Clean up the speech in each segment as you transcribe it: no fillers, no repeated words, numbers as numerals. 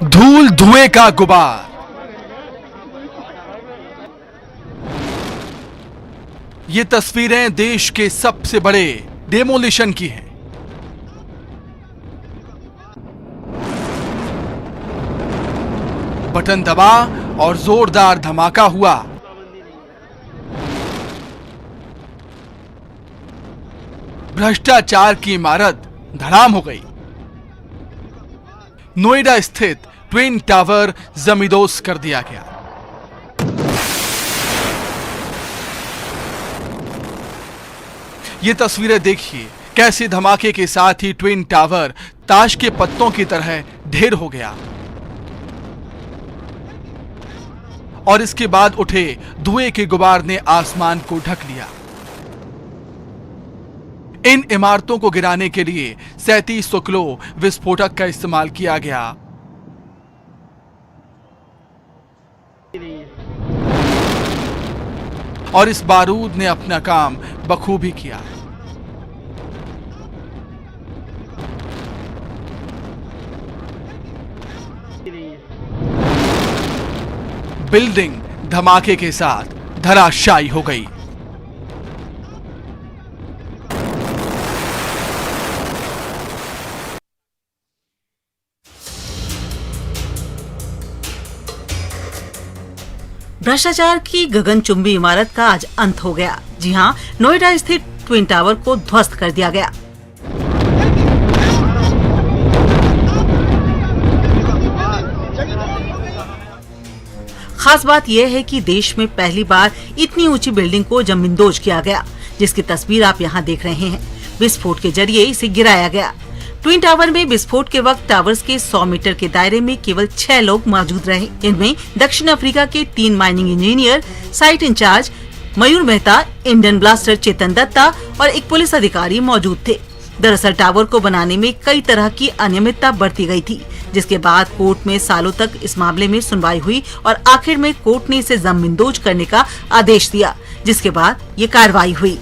धूल धुएं का गुबार। ये तस्वीरें देश के सबसे बड़े डेमोलिशन की हैं। बटन दबा और जोरदार धमाका हुआ। भ्रष्टाचार की इमारत धड़ाम हो गई। नोएडा स्थित ट्विन टावर जमींदोज कर दिया गया। ये तस्वीरें देखिए, कैसे धमाके के साथ ही ट्विन टावर ताश के पत्तों की तरह ढेर हो गया और इसके बाद उठे धुएं के गुबार ने आसमान को ढक लिया। इन इमारतों को गिराने के लिए 3700 किलो विस्फोटक का इस्तेमाल किया गया। और इस बारूद ने अपना काम बखूबी किया। बिल्डिंग धमाके के साथ धराशायी हो गई। भ्रष्टाचार की गगनचुंबी इमारत का आज अंत हो गया। जी हां, नोएडा स्थित ट्विन टावर को ध्वस्त कर दिया गया। खास बात यह है कि देश में पहली बार इतनी ऊंची बिल्डिंग को जमींदोज किया गया, जिसकी तस्वीर आप यहां देख रहे हैं। विस्फोट के जरिए इसे गिराया गया। ट्विन टावर में विस्फोट के वक्त टावर्स के 100 मीटर के दायरे में केवल 6 लोग मौजूद रहे। इनमें दक्षिण अफ्रीका के 3 माइनिंग इंजीनियर, साइट इंचार्ज मयूर मेहता, इंडियन ब्लास्टर चेतन दत्ता और एक पुलिस अधिकारी मौजूद थे। दरअसल टावर को बनाने में कई तरह की अनियमितता बरती गई थी, जिसके बाद कोर्ट में सालों तक इस मामले में सुनवाई हुई और आखिर में कोर्ट ने इसे जमींदोज करने का आदेश दिया, जिसके बाद ये कार्रवाई हुई।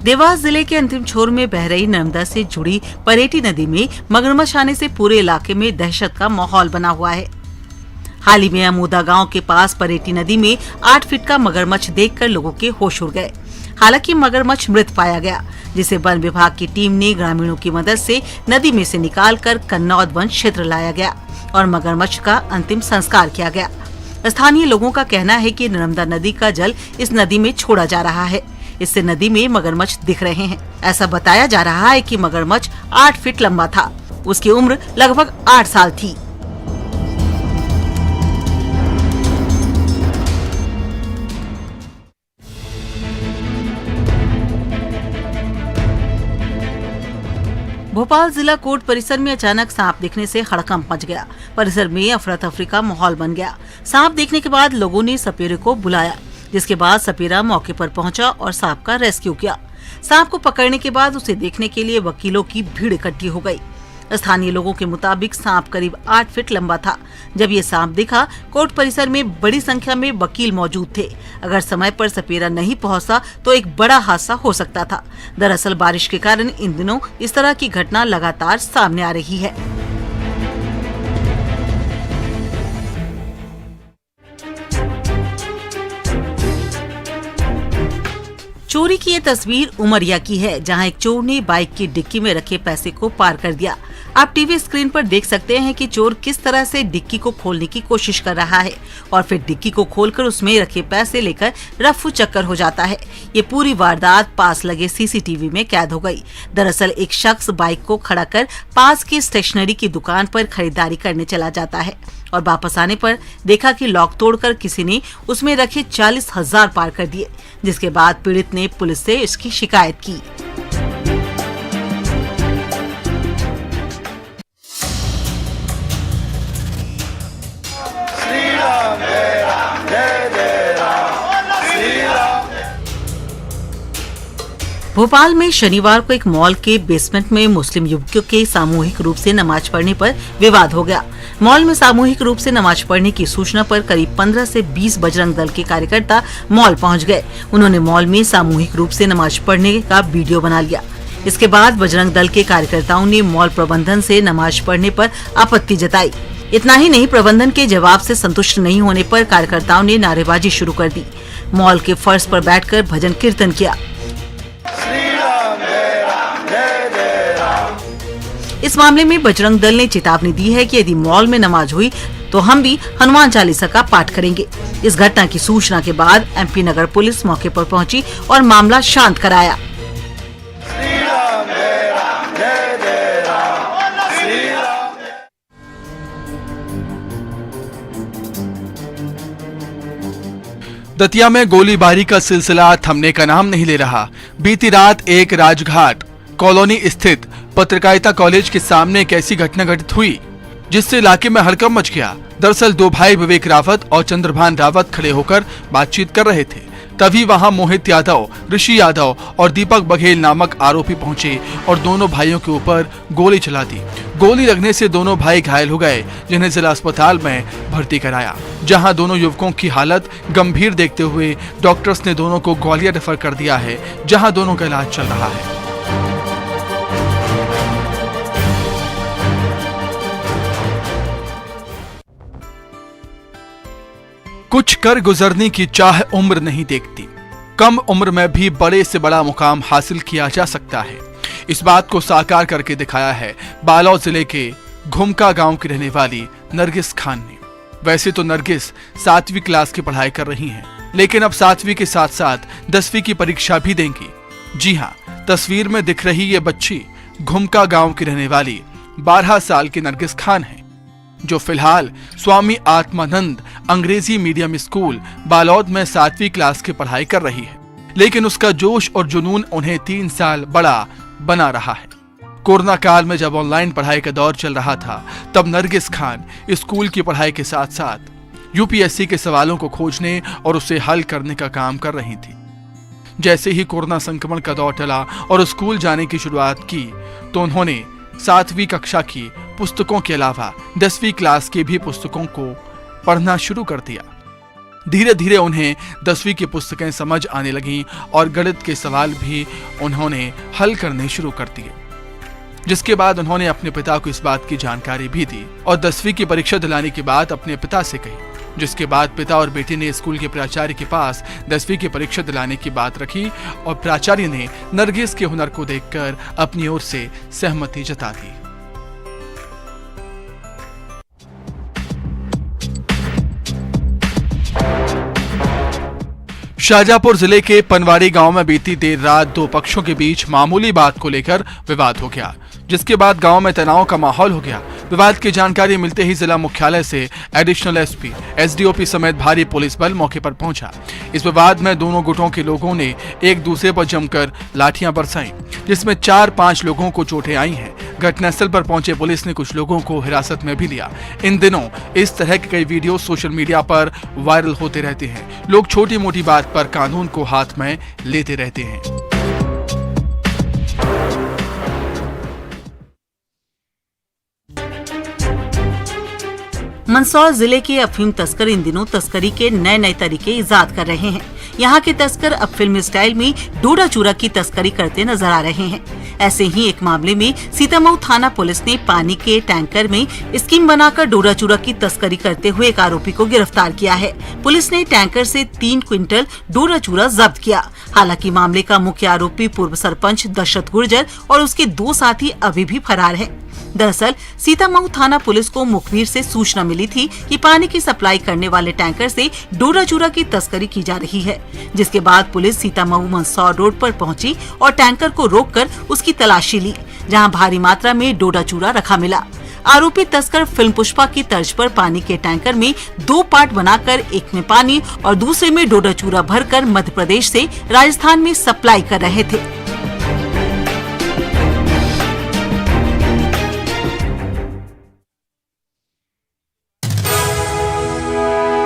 देवास जिले के अंतिम छोर में बह रही नर्मदा से जुड़ी परेटी नदी में मगरमच्छ आने से पूरे इलाके में दहशत का माहौल बना हुआ है। हाल ही में अमोदा गांव के पास परेटी नदी में 8 फीट का मगरमच्छ देखकर लोगों के होश उड़ गए। हालांकि मगरमच्छ मृत पाया गया, जिसे वन विभाग की टीम ने ग्रामीणों की मदद से नदी में से निकालकर कन्नौद वन क्षेत्र लाया गया और मगरमच्छ का अंतिम संस्कार किया गया। स्थानीय लोगों का कहना है कि नर्मदा नदी का जल इस नदी में छोड़ा जा रहा है, इससे नदी में मगरमच्छ दिख रहे हैं। ऐसा बताया जा रहा है कि मगरमच्छ 8 फीट लंबा था। उसकी उम्र लगभग 8 साल थी। भोपाल जिला कोर्ट परिसर में अचानक सांप दिखने से हड़कंप मच गया। परिसर में अफरा तफरी का माहौल बन गया। सांप देखने के बाद लोगों ने सपेरे को बुलाया, जिसके बाद सपेरा मौके पर पहुंचा और सांप का रेस्क्यू किया। सांप को पकड़ने के बाद उसे देखने के लिए वकीलों की भीड़ इकट्ठी हो गई। स्थानीय लोगों के मुताबिक सांप करीब 8 फीट लंबा था। जब ये सांप दिखा, कोर्ट परिसर में बड़ी संख्या में वकील मौजूद थे। अगर समय पर सपेरा नहीं पहुंचा तो एक बड़ा हादसा हो सकता था। दरअसल बारिश के कारण इन दिनों इस तरह की घटना लगातार सामने आ रही है। चोरी की ये तस्वीर उमरिया की है, जहां एक चोर ने बाइक की डिक्की में रखे पैसे को पार कर दिया। आप टीवी स्क्रीन पर देख सकते हैं कि चोर किस तरह से डिक्की को खोलने की कोशिश कर रहा है और फिर डिक्की को खोलकर उसमें रखे पैसे लेकर रफ्फू चक्कर हो जाता है। ये पूरी वारदात पास लगे सीसीटीवी में कैद हो गई। दरअसल एक शख्स बाइक को खड़ा कर पास की स्टेशनरी की दुकान पर खरीदारी करने चला जाता है और वापस आने पर देखा कि लॉक तोड़कर किसी ने उसमें रखे 40,000 पार कर दिए, जिसके बाद पीड़ित ने पुलिस से इसकी शिकायत की। भोपाल में शनिवार को एक मॉल के बेसमेंट में मुस्लिम युवकों के सामूहिक रूप से नमाज पढ़ने पर विवाद हो गया। मॉल में सामूहिक रूप से नमाज पढ़ने की सूचना पर करीब 15 से 20 बजरंग दल के कार्यकर्ता मॉल पहुंच गए। उन्होंने मॉल में सामूहिक रूप से नमाज पढ़ने का वीडियो बना लिया। इसके बाद बजरंग दल के कार्यकर्ताओं ने मॉल प्रबंधन से नमाज पढ़ने पर आपत्ति जताई। इतना ही नहीं, प्रबंधन के जवाब से संतुष्ट नहीं होने पर कार्यकर्ताओं ने नारेबाजी शुरू कर दी। मॉल के फर्श पर बैठकर भजन कीर्तन किया। इस मामले में बजरंग दल ने चेतावनी दी है कि यदि मॉल में नमाज हुई तो हम भी हनुमान चालीसा का पाठ करेंगे। इस घटना की सूचना के बाद एमपी नगर पुलिस मौके पर पहुंची और मामला शांत कराया। दतिया में गोलीबारी का सिलसिला थमने का नाम नहीं ले रहा। बीती रात एक राजघाट कॉलोनी स्थित पत्रकारिता कॉलेज के सामने एक ऐसी घटना घटित हुई जिससे इलाके में हड़कंप मच गया। दरअसल दो भाई विवेक रावत और चंद्रभान रावत खड़े होकर बातचीत कर रहे थे। तभी वहां मोहित यादव, ऋषि यादव और दीपक बघेल नामक आरोपी पहुंचे और दोनों भाइयों के ऊपर गोली चला दी। गोली लगने से दोनों भाई घायल हो गए, जिन्हें जिला अस्पताल में भर्ती कराया, जहां दोनों युवकों की हालत गंभीर देखते हुए डॉक्टर्स ने दोनों को ग्वालियर रेफर कर दिया है, जहां दोनों का इलाज चल रहा है। कुछ कर गुजरने की चाह उम्र नहीं देखती। कम उम्र में भी बड़े से बड़ा मुकाम हासिल किया जा सकता है। इस बात को साकार करके दिखाया है बालोद जिले के घुमका गांव की रहने वाली नरगिस खान ने। वैसे तो नरगिस 7वीं क्लास की पढ़ाई कर रही हैं, लेकिन अब 7वीं के साथ साथ 10वीं की परीक्षा भी देंगी। जी हाँ, तस्वीर में दिख रही ये बच्ची घुमका गांव की रहने वाली 12 साल की नरगिस खान है, जो फिलहाल स्वामी आत्मानंद अंग्रेजी मीडियम स्कूल बालोद में 7वीं क्लास की पढ़ाई कर रही है। लेकिन उसका जोश और जुनून उन्हें 3 साल बड़ा बना रहा है। कोरोना काल में जब ऑनलाइन पढ़ाई का दौर चल रहा था, तब नरगिस खान स्कूल की पढ़ाई के साथ साथ यूपीएससी के सवालों को खोजने और उसे हल करने का काम कर रही थी। जैसे ही कोरोना संक्रमण का दौर टला और स्कूल जाने की शुरुआत की, तो उन्होंने 7वीं कक्षा की पुस्तकों के अलावा 10वीं क्लास की भी पुस्तकों को पढ़ना शुरू कर दिया। धीरे धीरे उन्हें 10वीं की पुस्तकें समझ आने लगीं और गणित के सवाल भी उन्होंने हल करने शुरू कर दिए, जिसके बाद उन्होंने अपने पिता को इस बात की जानकारी भी दी और 10वीं की परीक्षा दिलाने की बात अपने पिता से कही। जिसके बाद पिता और बेटी ने स्कूल के प्राचार्य के पास 10वीं की परीक्षा दिलाने की बात रखी और प्राचार्य ने नरगिस के हुनर को देखकर अपनी ओर से सहमति जता दी। शाहजहांपुर जिले के पनवाड़ी गांव में बीती देर रात दो पक्षों के बीच मामूली बात को लेकर विवाद हो गया, जिसके बाद गांव में तनाव का माहौल हो गया। विवाद की जानकारी मिलते ही जिला मुख्यालय से एडिशनल एसपी, एसडीओपी समेत भारी पुलिस बल मौके पर पहुंचा। इस विवाद में दोनों गुटों के लोगों ने एक दूसरे पर जमकर लाठियां बरसाई, जिसमें 4-5 लोगों को चोटें आई हैं। घटनास्थल पर पहुंचे पुलिस ने कुछ लोगों को हिरासत में भी लिया। इन दिनों इस तरह के कई वीडियो सोशल मीडिया पर वायरल होते रहते हैं। लोग छोटी मोटी बात पर कानून को हाथ में लेते रहते हैं। मंदसौर जिले के अफीम तस्कर इन दिनों तस्करी के नए नए तरीके इजाद कर रहे हैं। यहाँ के तस्कर अब फिल्मी स्टाइल में डोडा चूरा की तस्करी करते नजर आ रहे हैं। ऐसे ही एक मामले में सीतामऊ थाना पुलिस ने पानी के टैंकर में स्कीम बनाकर डोडा चूरा की तस्करी करते हुए एक आरोपी को गिरफ्तार किया है। पुलिस ने टैंकर से 3 क्विंटल डोडा चूरा जब्त किया। हालांकि मामले का मुख्य आरोपी पूर्व सरपंच दशरथ गुर्जर और उसके 2 साथी अभी भी फरार हैं। दरअसल सीतामऊ थाना पुलिस को मुखबिर से सूचना मिली थी कि पानी की सप्लाई करने वाले टैंकर से डोडा चूरा की तस्करी की जा रही है, जिसके बाद पुलिस सीतामऊ मंदसौर रोड पर पहुंची और टैंकर को रोककर उसकी तलाशी ली, जहां भारी मात्रा में डोडा चूरा रखा मिला। आरोपी तस्कर फिल्म पुष्पा की तर्ज पर पानी के टैंकर में 2 पार्ट बनाकर एक में पानी और दूसरे में डोडा चूरा भरकर मध्य प्रदेश से राजस्थान में सप्लाई कर रहे थे।